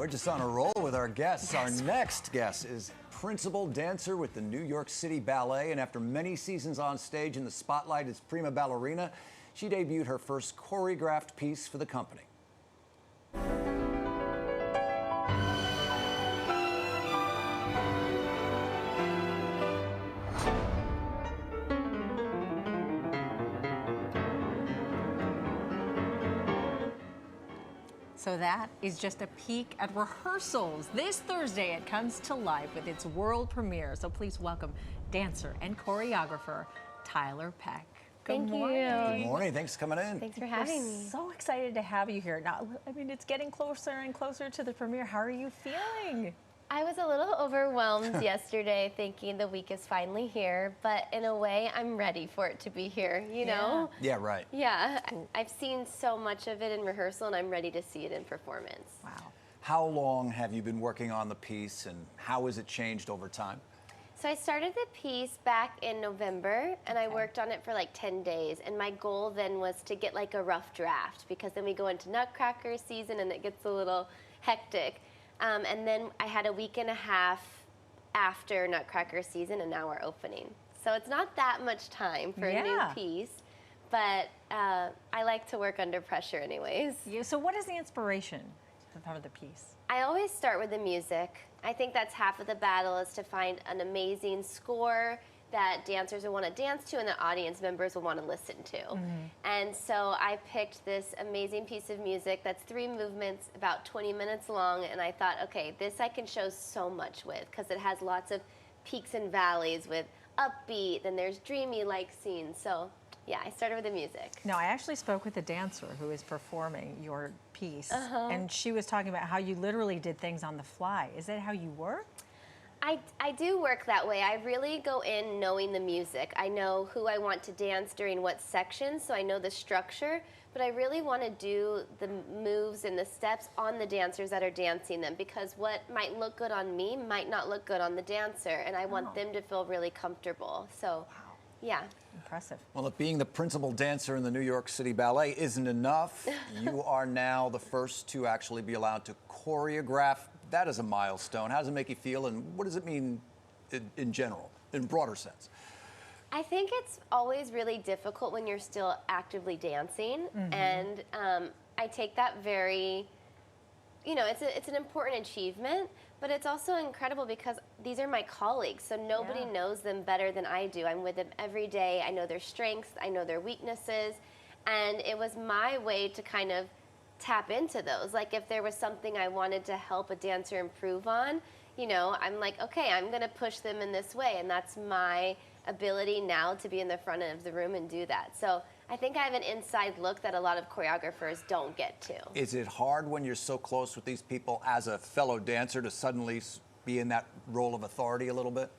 We're just on a roll with our guests. Our next guest is principal dancer with the New York City Ballet, and after many seasons on stage in the spotlight as prima ballerina, she debuted her first choreographed piece for the company. So that is just a peek at rehearsals. This Thursday it comes to life with its world premiere. So please welcome dancer and choreographer Tiler Peck. Good morning. Good morning. Thanks for coming in. Thanks for having me. So excited to have you here. Now, I mean, it's getting closer and closer to the premiere. How are you feeling? I was a little overwhelmed yesterday thinking the week is finally here, but in a way, I'm ready for it to be here, you know? Yeah, right. Yeah, I've seen so much of it in rehearsal and I'm ready to see it in performance. Wow. How long have you been working on the piece and how has it changed over time? So I started the piece back in November and I worked on it for like 10 days. And my goal then was to get like a rough draft because then we go into Nutcracker season and it gets a little hectic. And then I had a week and a half after Nutcracker season, and now we're opening. So it's not that much time for a new piece, but I like to work under pressure anyways. Yeah, so what is the inspiration for the piece? I always start with the music. I think that's half of the battle, is to find an amazing score that dancers will want to dance to and that audience members will want to listen to. And so I picked this amazing piece of music that's 3 movements, about 20 minutes long, and I thought, okay, this I can show so much with because it has lots of peaks and valleys with upbeat, and there's dreamy-like scenes. So yeah, I started with the music. Now, I actually spoke with a dancer who is performing your piece, and she was talking about how you literally did things on the fly. Is that how you work? I do work that way. I really go in knowing the music. I know who I want to dance during what section, so I know the structure, but I really want to do the moves and the steps on the dancers that are dancing them, because what might look good on me might not look good on the dancer, and I want them to feel really comfortable. So, yeah. Impressive. Well, if being the principal dancer in the New York City Ballet isn't enough, you are now the first to actually be allowed to choreograph. That is a milestone. How does it make you feel, and what does it mean in general, in broader sense? I think it's always really difficult when you're still actively dancing, and I take that very, you know, it's an important achievement, but it's also incredible because these are my colleagues, so nobody knows them better than I do. I'm with them every day. I know their strengths, I know their weaknesses, and it was my way to kind of tap into those. Like if there was something I wanted to help a dancer improve on, you know, I'm like, okay, I'm gonna push them in this way, and that's my ability now to be in the front of the room and do that. So I think I have an inside look that a lot of choreographers don't get to. Is it hard when you're so close with these people as a fellow dancer to suddenly be in that role of authority a little bit?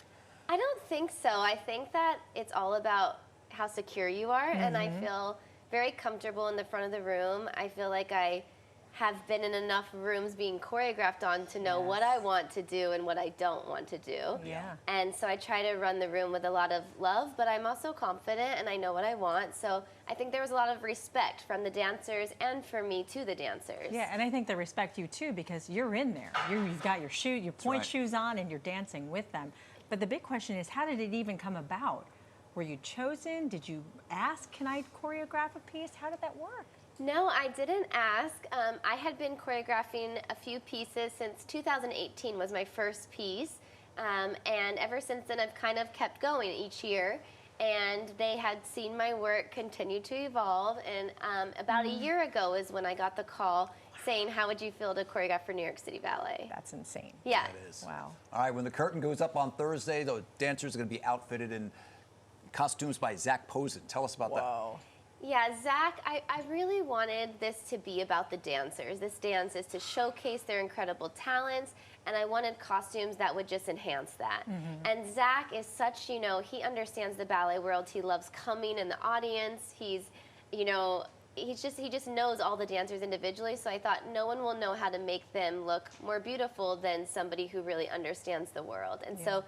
I don't think so. I think that it's all about how secure you are, and I feel very comfortable in the front of the room. I feel like I have been in enough rooms being choreographed on to know what I want to do and what I don't want to do. Yeah. And so I try to run the room with a lot of love, but I'm also confident and I know what I want. So I think there was a lot of respect from the dancers and for me to the dancers. Yeah, and I think they respect you too because you're in there. You've got your point shoes on and you're dancing with them. But the big question is, how did it even come about? Were you chosen? Did you ask, can I choreograph a piece? How did that work? No, I didn't ask. I had been choreographing a few pieces since 2018 was my first piece. And ever since then, I've kind of kept going each year. And they had seen my work continue to evolve. And about a year ago is when I got the call saying, how would you feel to choreograph for New York City Ballet? That's insane. Yeah. That is. Wow. All right, when the curtain goes up on Thursday, the dancers are going to be outfitted in costumes by Zach Posen. Tell us about that. Yeah, Zach, I really wanted this to be about the dancers. This dance is to showcase their incredible talents, and I wanted costumes that would just enhance that. And Zach is such, you know, he understands the ballet world. He loves coming in the audience. He's, you know, he just knows all the dancers individually, so I thought no one will know how to make them look more beautiful than somebody who really understands the world. And so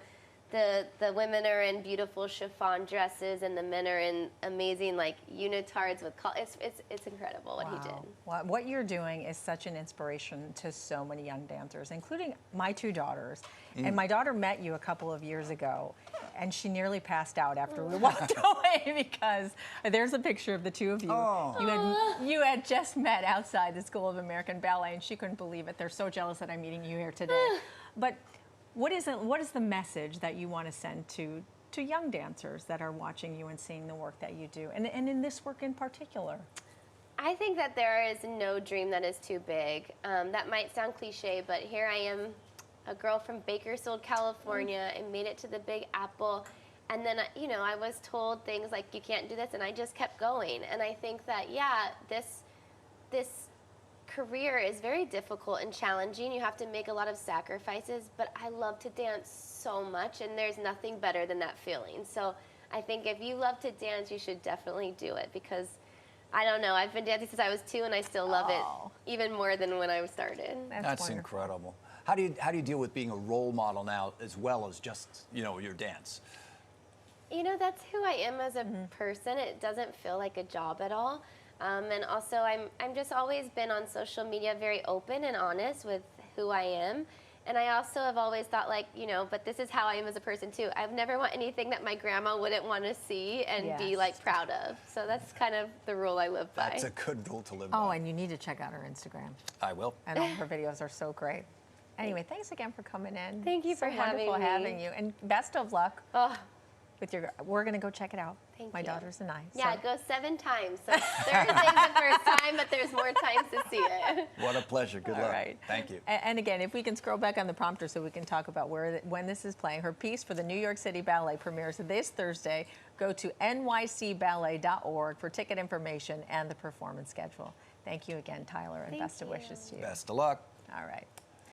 the women are in beautiful chiffon dresses, and the men are in amazing like unitards with it's incredible what he did. Well, what you're doing is such an inspiration to so many young dancers, including my two daughters. And my daughter met you a couple of years ago, and she nearly passed out after we walked away because there's a picture of the two of you. You had just met outside the School of American Ballet, and she couldn't believe it. They're so jealous that I'm meeting you here today. But what is the message that you want to send to young dancers that are watching you and seeing the work that you do, and in this work in particular? I think that there is no dream that is too big. That might sound cliche, but here I am, a girl from Bakersfield, California, and made it to the Big Apple. And then, you know, I was told things like, you can't do this, and I just kept going. And I think that, yeah, this career is very difficult and challenging. You have to make a lot of sacrifices, but I love to dance so much, and there's nothing better than that feeling. So I think if you love to dance, you should definitely do it, because I don't know, I've been dancing since I was 2, and I still love it even more than when I started. That's incredible. How do you deal with being a role model now as well as just, you know, your dance? You know, that's who I am as a person. It doesn't feel like a job at all. And also, I'm just always been on social media very open and honest with who I am. And I also have always thought, like, you know, but this is how I am as a person too. I've never want anything that my grandma wouldn't want to see and be like proud of. So that's kind of the rule I live by. That's a good rule to live by. Oh, and you need to check out her Instagram. I will. And all her videos are so great. Anyway, thanks again for coming in. Thank you for having me. Wonderful having you, and best of luck. Oh, With your, we're gonna go check it out. Thank My you. daughters and I. Yeah, go 7 times. So Thursday's the first time, but there's more times to see it. What a pleasure. Good luck. All right. Thank you. And again, if we can scroll back on the prompter so we can talk about when this is playing. Her piece for the New York City Ballet premieres this Thursday. Go to nycballet.org for ticket information and the performance schedule. Thank you again, Tyler, and best of wishes to you. Best of luck. All right.